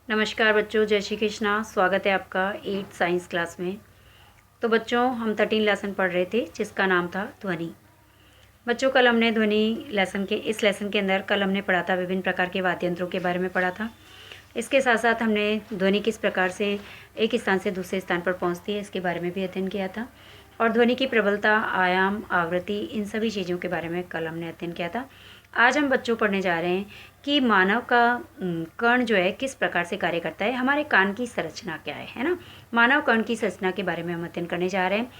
नमस्कार बच्चों, जय श्री कृष्णा। स्वागत है आपका 8th साइंस क्लास में। तो बच्चों, हम 13 लेसन पढ़ रहे थे जिसका नाम था ध्वनि। बच्चों, कल हमने ध्वनि इस लेसन के अंदर कल हमने पढ़ा था, विभिन्न प्रकार के वाद्य यंत्रों के बारे में पढ़ा था। इसके साथ साथ हमने ध्वनि किस प्रकार से एक स्थान से दूसरे स्थान पर पहुंचती है इसके बारे में भी अध्ययन किया था। और ध्वनि की प्रबलता, आयाम, आवृत्ति, इन सभी चीज़ों के बारे में कल हमने अध्ययन किया था। आज हम बच्चों पढ़ने जा रहे हैं कि मानव का कर्ण जो है किस प्रकार से कार्य करता है, हमारे कान की संरचना क्या है ना। मानव कर्ण की संरचना के बारे में हम अध्ययन करने जा रहे हैं।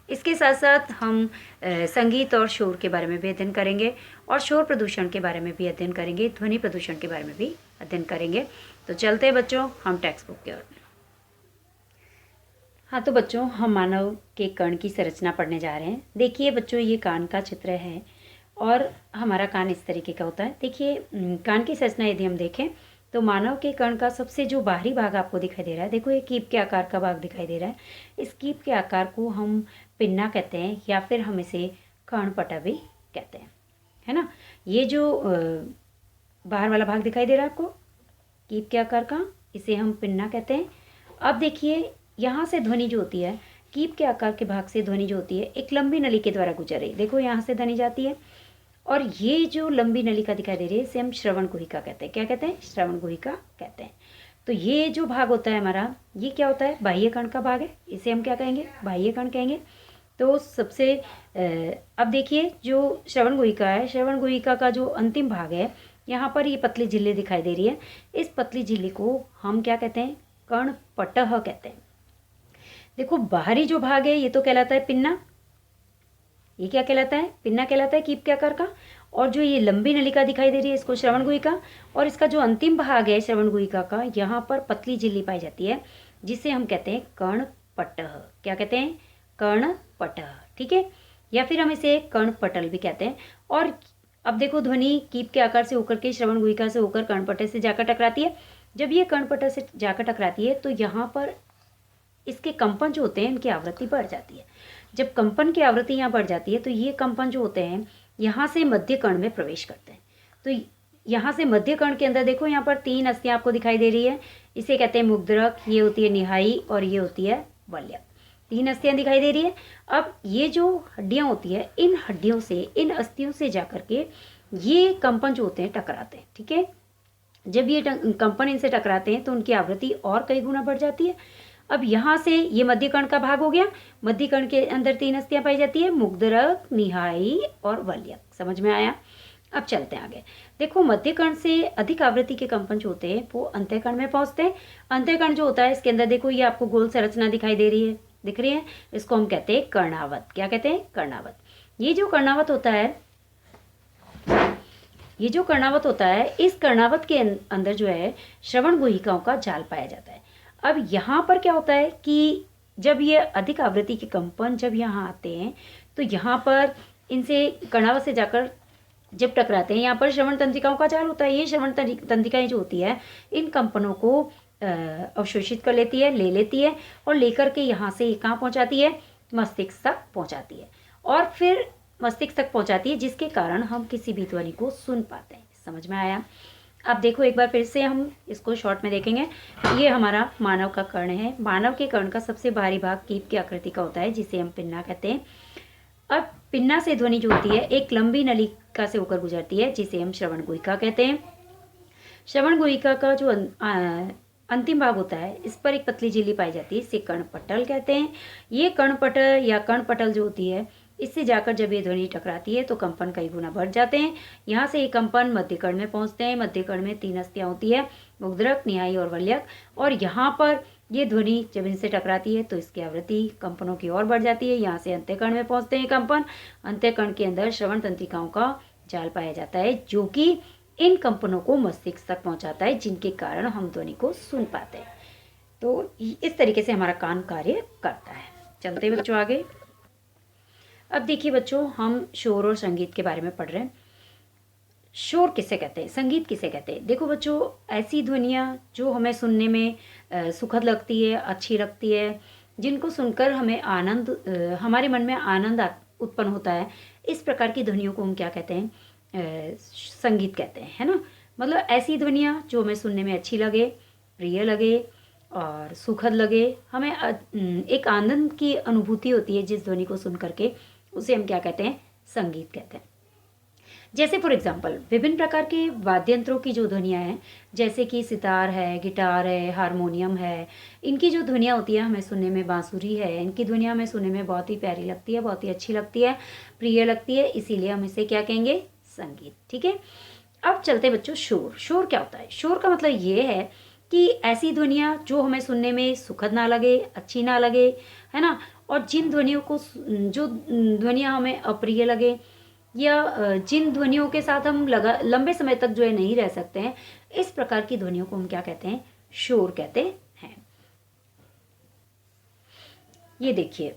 इसके साथ साथ हम संगीत और शोर के बारे में भी अध्ययन करेंगे और शोर प्रदूषण के बारे में भी अध्ययन करेंगे, ध्वनि प्रदूषण के बारे में भी अध्ययन करेंगे। तो चलते हैं बच्चों हम टेक्स्ट बुक की ओर। हाँ, तो बच्चों हम मानव के कर्ण की संरचना पढ़ने जा रहे हैं। देखिए बच्चों, ये कान का चित्र है और हमारा कान इस तरीके का होता है। देखिए कान की संरचना यदि हम देखें तो मानव के कर्ण का सबसे जो बाहरी भाग आपको दिखाई दे रहा है, देखो ये कीप के आकार का भाग दिखाई दे रहा है। इस कीप के आकार को हम पिन्ना कहते हैं या फिर हम इसे कर्णपटा भी कहते हैं, है ना। ये जो बाहर वाला भाग दिखाई दे रहा है आपको कीप के आकार का, इसे हम पिन्ना कहते हैं। अब देखिए यहाँ से ध्वनि जो होती है, कीप के आकार के भाग से ध्वनि जो होती है एक लंबी नली के द्वारा गुजर रही, देखो यहाँ से ध्वनि जाती है और ये जो लंबी नलिका दिखाई दे रही है इसे हम श्रवण गुहिका कहते हैं। क्या कहते हैं? श्रवण गुहिका कहते हैं। तो ये जो भाग होता है हमारा, ये क्या होता है? बाह्य कर्ण का भाग है, इसे हम क्या कहेंगे? बाह्य कर्ण कहेंगे। तो सबसे अब देखिए जो श्रवण गुहिका है, श्रवण गुहिका का जो अंतिम भाग है, यहाँ पर ये पतली झिल्ली दिखाई दे रही है। इस पतली झिल्ली को हम क्या कहते हैं? कर्णपटह कहते हैं। देखो बाहरी जो भाग है ये तो कहलाता है पिन्ना, ये क्या कहलाता है? पिन्ना कहलाता है कीप के आकार का। और जो ये लंबी नलिका दिखाई दे रही है इसको श्रवण गुहिका, और इसका जो अंतिम भाग है श्रवण गुहिका का, यहाँ पर पतली झिल्ली पाई जाती है जिसे हम कहते हैं कर्णपटह। क्या कहते हैं? कर्णपटह, ठीक है। या फिर हम इसे कर्णपटल भी कहते हैं। और अब देखो ध्वनि कीप के आकार से होकर के श्रवण गुहिका से होकर कर्णपटल से जाकर टकराती है। जब ये कर्णपटल से जाकर टकराती है तो यहाँ पर इसके कंपन जो होते हैं इनकी आवृत्ति बढ़ जाती है। जब कंपन की आवृत्ति यहाँ बढ़ जाती है तो ये कंपन जो होते हैं यहाँ से मध्य कर्ण में प्रवेश करते हैं। तो यहाँ से मध्य कर्ण के अंदर देखो यहाँ पर 3 अस्थियाँ आपको दिखाई दे रही है, इसे कहते हैं मुग्धरक, ये होती है निहाई और ये होती है वल्यक। 3 अस्थियाँ दिखाई दे रही है। अब ये जो हड्डियाँ होती है, इन हड्डियों से, इन अस्थियों से जाकर के ये कंपन जो होते हैं टकराते हैं, ठीक है। जब ये कंपन इनसे टकराते हैं तो उनकी आवृत्ति और कई गुना बढ़ जाती है। अब यहाँ से ये मध्य कर्ण का भाग हो गया। मध्य कर्ण के अंदर 3 अस्थियाँ पाई जाती है, मुग्धरक, निहाई और वल्यक। समझ में आया? अब चलते हैं आगे। देखो मध्य कर्ण से अधिक आवृत्ति के कंपन जो होते हैं वो अंतःकर्ण में पहुँचते हैं। अंतःकर्ण जो होता है इसके अंदर देखो ये आपको गोल संरचना दिखाई दे रही है, दिख रही है, इसको हम कहते हैं कर्णावत। क्या कहते हैं? कर्णावत। ये जो कर्णावत होता है, ये जो कर्णावत होता है, इस कर्णावत के अंदर जो है श्रवण गुहिकाओं का जाल पाया जाता है। अब यहाँ पर क्या होता है कि जब ये अधिक आवृत्ति के कंपन जब यहाँ आते हैं तो यहाँ पर इनसे कर्णावत से जाकर जब टकराते हैं, यहाँ पर श्रवण तंत्रिकाओं का जाल होता है। ये श्रवण तंत्रिकाएं जो होती है इन कंपनों को अवशोषित कर लेती है, ले लेती है और लेकर के यहाँ से कहाँ पहुँचाती है? मस्तिष्क तक पहुँचाती है और फिर मस्तिष्क तक पहुँचाती है, जिसके कारण हम किसी भी ध्वनि को सुन पाते हैं। समझ में आया? अब देखो एक बार फिर से हम इसको शॉर्ट में देखेंगे। ये हमारा मानव का कर्ण है। मानव के कर्ण का सबसे बाहरी भाग कीप की आकृति का होता है जिसे हम पिन्ना कहते हैं। अब पिन्ना से ध्वनि जो होती है एक लंबी नलिका से होकर गुजरती है जिसे हम श्रवण गुहिका कहते हैं। श्रवण गुहिका का जो अंतिम भाग होता है इस पर एक पतली झिल्ली पाई जाती है, इसे कर्णपटल कहते हैं। ये कर्णपटल या कर्णपटल जो होती है इससे जाकर जब ये ध्वनि टकराती है तो कंपन कई गुना बढ़ जाते हैं। यहाँ से ये कंपन मध्य कर्ण में पहुँचते हैं। मध्य कर्ण में 3 अस्थियाँ होती है, मुग्धरक, निहाई और वल्यक। और यहाँ पर ये ध्वनि जब इनसे टकराती है तो इसकी आवृत्ति कंपनों की ओर बढ़ जाती है। यहाँ से अंतःकर्ण में पहुँचते हैं कंपन। अंतःकर्ण के अंदर श्रवण तंत्रिकाओं का जाल पाया जाता है जो कि इन कंपनों को मस्तिष्क तक पहुँचाता है, जिनके कारण हम ध्वनि को सुन पाते हैं। तो इस तरीके से हमारा कान कार्य करता है। चलते हैं बच्चों आगे। अब देखिए बच्चों, हम शोर और संगीत के बारे में पढ़ रहे हैं। शोर किसे कहते हैं, संगीत किसे कहते हैं? देखो बच्चों, ऐसी ध्वनियाँ जो हमें सुनने में सुखद लगती है, अच्छी लगती है, जिनको सुनकर हमें आनंद, हमारे मन में आनंद उत्पन्न होता है, इस प्रकार की ध्वनियों को हम क्या कहते हैं? संगीत कहते हैं, है ना। मतलब ऐसी ध्वनियाँ जो हमें सुनने में अच्छी लगे, प्रिय लगे और सुखद लगे, हमें एक आनंद की अनुभूति होती है जिस ध्वनि को सुन करके, उसे हम क्या कहते हैं, संगीत कहते हैं। जैसे फॉर एग्जांपल विभिन्न प्रकार के वाद्य यंत्रों की जो ध्वनियाँ हैं, जैसे कि सितार है, गिटार है, हारमोनियम है, इनकी जो ध्वनियाँ होती है हमें सुनने में, बांसुरी है, इनकी ध्वनियाँ हमें सुनने में बहुत ही प्यारी लगती है, बहुत ही अच्छी लगती है, प्रिय लगती है, इसीलिए हम इसे क्या कहेंगे, संगीत। ठीक है, अब चलते बच्चों शोर। शोर क्या होता है? शोर का मतलब ये है कि ऐसी ध्वनियाँ जो हमें सुनने में सुखद ना लगे, अच्छी ना लगे, है ना, और जिन ध्वनियों को, जो ध्वनियाँ हमें अप्रिय लगे, या जिन ध्वनियों के साथ हम लंबे समय तक जो है नहीं रह सकते हैं, इस प्रकार की ध्वनियों को हम क्या कहते हैं, शोर कहते हैं। ये देखिए,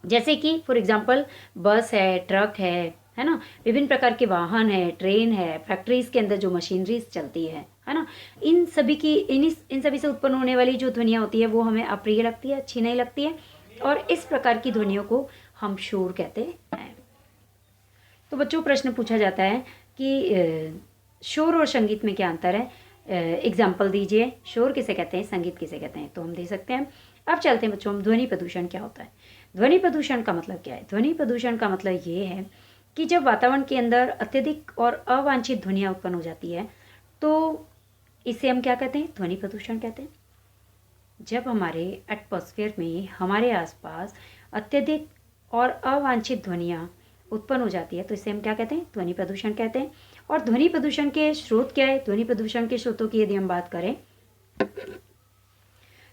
जैसे कि फॉर एग्जांपल बस है, ट्रक है ना, विभिन्न प्रकार के वाहन है, ट्रेन है, फैक्ट्रीज के अंदर जो मशीनरीज चलती है ना, इन सभी की इन सभी से उत्पन्न होने वाली जो ध्वनियाँ होती है वो हमें अप्रिय लगती है, अच्छी नहीं लगती है, और इस प्रकार की ध्वनियों को हम शोर कहते हैं। तो बच्चों प्रश्न पूछा जाता है कि शोर और संगीत में क्या अंतर है, एग्जाम्पल दीजिए, शोर किसे कहते हैं, संगीत किसे कहते हैं, तो हम दे सकते हैं। अब चलते हैं बच्चों, हम ध्वनि प्रदूषण क्या होता है। ध्वनि प्रदूषण का मतलब क्या है? ध्वनि प्रदूषण का मतलब ये है कि जब वातावरण के अंदर अत्यधिक और अवांछित ध्वनियाँ उत्पन्न हो जाती है, तो इसे हम क्या कहते हैं, ध्वनि प्रदूषण कहते हैं। जब हमारे एटमॉस्फेयर में, हमारे आसपास अत्यधिक और अवांछित ध्वनियाँ उत्पन्न हो जाती है, तो इसे हम क्या कहते हैं, ध्वनि प्रदूषण कहते हैं। और ध्वनि प्रदूषण के स्रोत क्या है? ध्वनि प्रदूषण के स्रोतों की यदि हम बात करें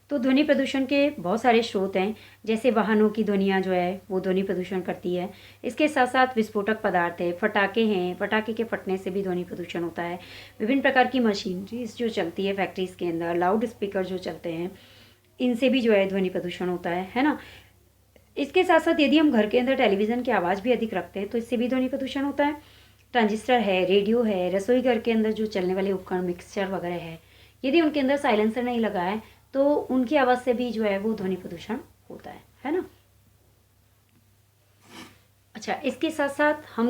तो ध्वनि प्रदूषण के बहुत सारे स्रोत हैं, जैसे वाहनों की ध्वनियाँ जो है वो ध्वनि प्रदूषण करती है। इसके साथ साथ विस्फोटक पदार्थ है, फटाके हैं, फटाके के फटने से भी ध्वनि प्रदूषण होता है। विभिन्न प्रकार की मशीनरीज जो चलती है फैक्ट्रीज के अंदर, लाउड स्पीकर जो चलते हैं, इनसे भी जो है ध्वनि प्रदूषण होता है ना। इसके साथ साथ यदि हम घर के अंदर टेलीविज़न की आवाज़ भी अधिक रखते हैं तो इससे भी ध्वनि प्रदूषण होता है। ट्रांजिस्टर है, रेडियो है, रसोई घर के अंदर जो चलने वाले उपकरण, मिक्सचर वगैरह है, यदि उनके अंदर साइलेंसर नहीं लगा है तो उनकी आवाज़ से भी जो है वो ध्वनि प्रदूषण होता है ना। अच्छा, इसके साथ साथ हम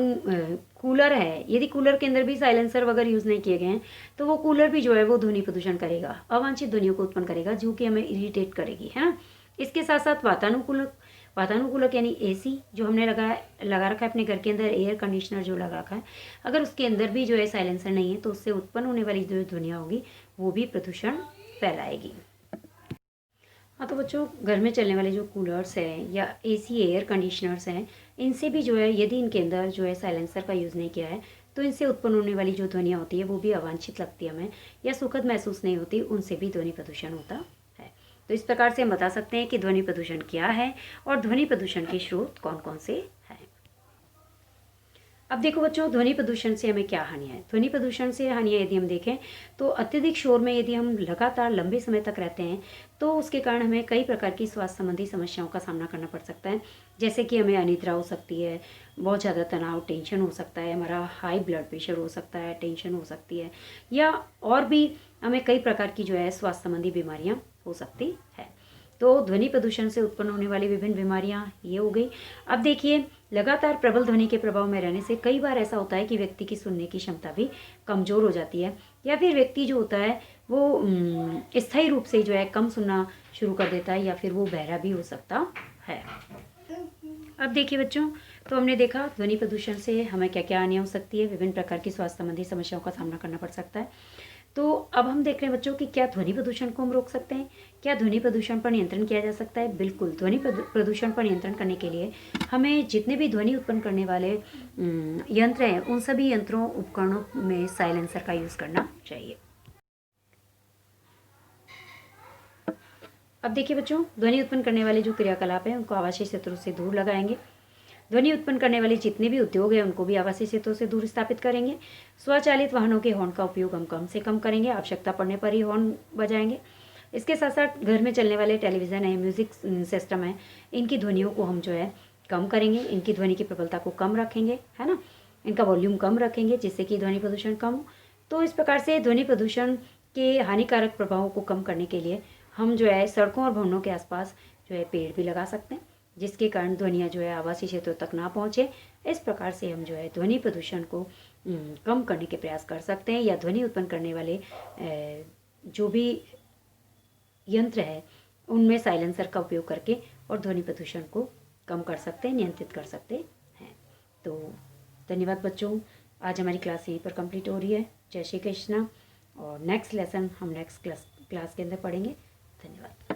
कूलर है, यदि कूलर के अंदर भी साइलेंसर वगैरह यूज़ नहीं किए गए हैं तो वो कूलर भी जो है वो ध्वनि प्रदूषण करेगा, अवांछित ध्वनियों को उत्पन्न करेगा जो कि हमें इरिटेट करेगी, है ना। इसके साथ साथ वातानुकूलक यानी एसी जो हमने लगा रखा है अपने घर के अंदर, एयर कंडीशनर जो लगा रखा है, अगर उसके अंदर भी जो है साइलेंसर नहीं है तो उससे उत्पन्न होने वाली जो ध्वनियाँ होगी वो भी प्रदूषण फैलाएगी। हाँ, तो बच्चों घर में चलने वाले जो कूलर्स हैं या एसी एयर कंडीशनर्स हैं, इनसे भी जो है यदि इनके अंदर जो है साइलेंसर का यूज़ नहीं किया है तो इनसे उत्पन्न होने वाली जो ध्वनियाँ होती है वो भी अवांछित लगती है हमें, या सुखद महसूस नहीं होती, उनसे भी ध्वनि प्रदूषण होता है। तो इस प्रकार से हम बता सकते हैं कि ध्वनि प्रदूषण क्या है और ध्वनि प्रदूषण के स्रोत कौन कौन से हैं। अब देखो बच्चों, ध्वनि प्रदूषण से हमें क्या हानियाँ हैं। ध्वनि प्रदूषण से हानियाँ यदि हम देखें तो अत्यधिक शोर में यदि हम लगातार लंबे समय तक रहते हैं तो उसके कारण हमें कई प्रकार की स्वास्थ्य संबंधी समस्याओं का सामना करना पड़ सकता है, जैसे कि हमें अनिद्रा हो सकती है, बहुत ज़्यादा तनाव, टेंशन हो सकता है, हमारा हाई ब्लड प्रेशर हो सकता है, टेंशन हो सकती है, या और भी हमें कई प्रकार की जो है स्वास्थ्य संबंधी बीमारियाँ हो सकती है। तो ध्वनि प्रदूषण से उत्पन्न होने वाली विभिन्न बीमारियां ये हो गई। अब देखिए, लगातार प्रबल ध्वनि के प्रभाव में रहने से कई बार ऐसा होता है कि व्यक्ति की सुनने की क्षमता भी कमज़ोर हो जाती है, या फिर व्यक्ति जो होता है वो स्थायी रूप से जो है कम सुनना शुरू कर देता है, या फिर वो बहरा भी हो सकता है। अब देखिए बच्चों, तो हमने देखा ध्वनि प्रदूषण से हमें क्या क्या हानि हो सकती है, विभिन्न प्रकार की स्वास्थ्य संबंधी समस्याओं का सामना करना पड़ सकता है। तो अब हम देख रहे हैं बच्चों कि क्या ध्वनि प्रदूषण को हम रोक सकते हैं, क्या ध्वनि प्रदूषण पर नियंत्रण किया जा सकता है। बिल्कुल, ध्वनि प्रदूषण पर नियंत्रण करने के लिए हमें जितने भी ध्वनि उत्पन्न करने वाले यंत्र हैं उन सभी यंत्रों उपकरणों में साइलेंसर का यूज़ करना चाहिए। अब देखिए बच्चों, ध्वनि उत्पन्न करने वाले जो क्रियाकलाप हैं उनको आवासीय क्षेत्रों से दूर लगाएंगे। ध्वनि उत्पन्न करने वाले जितने भी उद्योग हैं उनको भी आवासीय क्षेत्रों से दूर स्थापित करेंगे। स्वचालित वाहनों के हॉर्न का उपयोग हम कम से कम करेंगे, आवश्यकता पड़ने पर ही हॉर्न बजाएंगे। इसके साथ साथ घर में चलने वाले टेलीविज़न है, म्यूज़िक सिस्टम है, इनकी ध्वनियों को हम जो है कम करेंगे, इनकी ध्वनि की प्रबलता को कम रखेंगे, है ना, इनका वॉल्यूम कम रखेंगे जिससे कि ध्वनि प्रदूषण कम हो। तो इस प्रकार से ध्वनि प्रदूषण के हानिकारक प्रभावों को कम करने के लिए हम जो है सड़कों और भवनों के आसपास जो है पेड़ भी लगा सकते हैं, जिसके कारण ध्वनियाँ जो है आवासीय क्षेत्रों तक ना पहुँचे। इस प्रकार से हम जो है ध्वनि प्रदूषण को कम करने के प्रयास कर सकते हैं, या ध्वनि उत्पन्न करने वाले जो भी यंत्र है उनमें साइलेंसर का उपयोग करके और ध्वनि प्रदूषण को कम कर सकते हैं, नियंत्रित कर सकते हैं। तो धन्यवाद बच्चों, आज हमारी क्लास यहीं पर कंप्लीट हो रही है। जय श्री कृष्णा। और नेक्स्ट लेसन हम नेक्स्ट क्लास के अंदर पढ़ेंगे। धन्यवाद।